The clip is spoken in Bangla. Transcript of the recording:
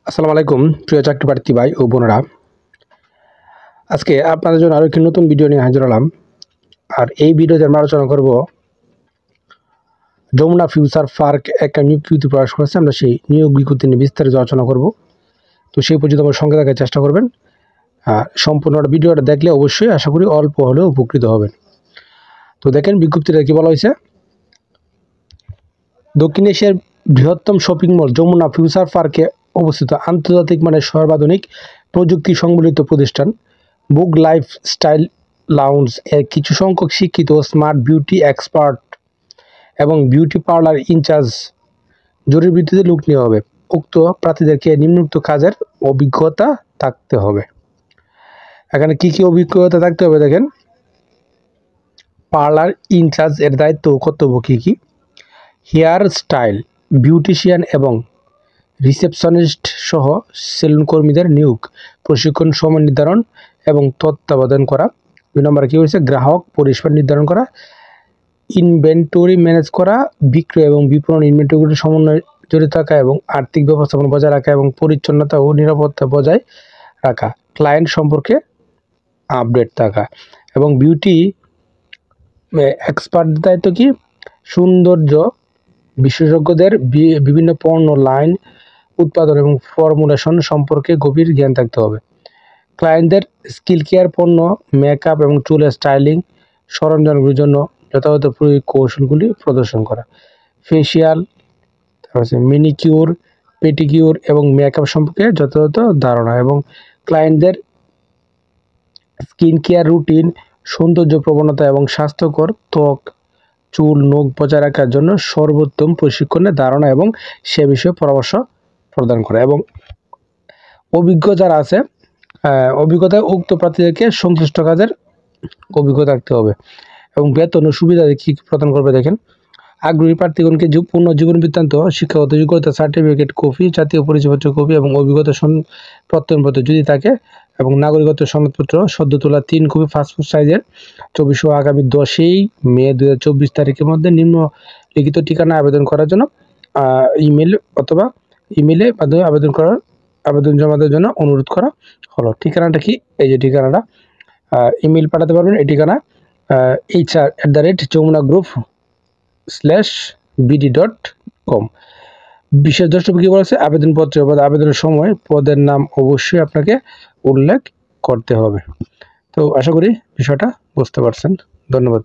আসসালামু আলাইকুম প্রিয় চাকরি প্রার্থী ভাই ও বোনেরা, আজকে আপনাদের জন্য আরও একটি নতুন ভিডিও নিয়ে হাজির হলাম। আর এই ভিডিওতে আমরা আলোচনা করব যমুনা ফিউচার পার্ক একটা নিয়োগ বিজ্ঞপ্তি প্রকাশ করেছে। আমরা সেই নিয়োগ বিজ্ঞপ্তি নিয়ে বিস্তারিত আলোচনা করব। তো সেই পর্যন্ত আমার সঙ্গে থাকার চেষ্টা করবেন। সম্পূর্ণ ভিডিওটা দেখলে অবশ্যই আশা করি অল্প হলেও উপকৃত হবেন। তো দেখেন বিজ্ঞপ্তিটা কি বলা হয়েছে। দক্ষিণ এশিয়ার বৃহত্তম শপিং মল যমুনা ফিউচার পার্কে অবস্থিত আন্তর্জাতিক মানের সর্বাধুনিক প্রযুক্তি সংবলিত প্রতিষ্ঠান বুক লাইফ স্টাইল লাউঞ্জ এর কিছু সংখ্যক শিক্ষিত স্মার্ট বিউটি এক্সপার্ট এবং বিউটি পার্লার ইনচার্জ জরুরি ভিত্তিতে লোক নেওয়া হবে। উক্ত প্রার্থীদেরকে নিম্নোক্ত কাজের অভিজ্ঞতা থাকতে হবে। এখানে কি কি অভিজ্ঞতা থাকতে হবে দেখেন। পার্লার ইনচার্জ এর দায়িত্ব ও কর্তব্য কী কী: হেয়ার স্টাইল, বিউটিশিয়ান এবং রিসেপশনিস্ট সহ সেলুন কর্মীদের নিয়োগ, প্রশিক্ষণ, সময় নির্ধারণ এবং তত্ত্বাবধান করা। 2 নম্বরে কী হয়েছে, গ্রাহক পরিষেবা নির্ধারণ করা, ইনভেন্টরি ম্যানেজ করা, বিক্রয় এবং বিপণন ইনভেন্টরিগুলির সমন্বয়ে জড়িত থাকা এবং আর্থিক ব্যবস্থাপনা বজায় রাখা এবং পরিচ্ছন্নতা ও নিরাপত্তা বজায় রাখা, ক্লায়েন্ট সম্পর্কে আপডেট থাকা এবং বিউটি এক্সপার্টদের দায়িত্ব কি, সৌন্দর্য বিশেষজ্ঞদের বিভিন্ন পণ্য লাইন, উৎপাদন এবং ফর্মুলেশন সম্পর্কে গভীর জ্ঞান থাকতে হবে। ক্লায়েন্টদের স্কিল কেয়ার পণ্য, মেকআপ এবং চুলের স্টাইলিং সরঞ্জামগুলির জন্য যথাযথ কৌশলগুলি প্রদর্শন করা। ফেসিয়াল, তারপর মিনিকিউর, পেটিকিউর এবং মেকআপ সম্পর্কে যথাযথ ধারণা এবং ক্লায়েন্টদের স্কিন কেয়ার রুটিন, সৌন্দর্য প্রবণতা এবং স্বাস্থ্যকর ত্বক, চুল, নখ বজায় রাখার জন্য সর্বোত্তম প্রশিক্ষণের ধারণা এবং সে বিষয়ে পরামর্শ প্রদান করা। এবং অভিজ্ঞ যারা আছে অভিজ্ঞতায় উক্ত প্রার্থীদেরকে সংশ্লিষ্ট কাজের অভিজ্ঞতা থাকতে হবে। এবং বেতন ও সুবিধা কী প্রদান করবে দেখেন। আগ্রহী প্রার্থীগণকে পূর্ণ জীবন বৃত্তান্ত, শিক্ষাগত যোগ্যতা সার্টিফিকেট কপি, জাতীয় পরিচয়পত্র কপি এবং অভিজ্ঞতা প্রত্যয়নপত্র যদি থাকে এবং নাগরিকত্ব সনদপত্র সদ্য তোলা 3 কপি পাসপোর্ট সাইজের 24 ও আগামী 10 মে 2024 তারিখের মধ্যে নিম্নলিখিত ঠিকানা আবেদন করার জন্য ইমেল অথবা ইমেলে মাধ্যমে আবেদন জমা দেওয়ার জন্য অনুরোধ করা হলো। ঠিকানাটা কি, এই যে ঠিকানাটা ইমেল পাঠাতে পারবেন। এই ঠিকানা hr@jamuna.group/bd.com। বিশেষ দ্রষ্টব্য কী বলেছে, আবেদনপত্র বা আবেদনের সময় পদের নাম অবশ্যই আপনাকে উল্লেখ করতে হবে। তো আশা করি বিষয়টা বুঝতে পারছেন। ধন্যবাদ।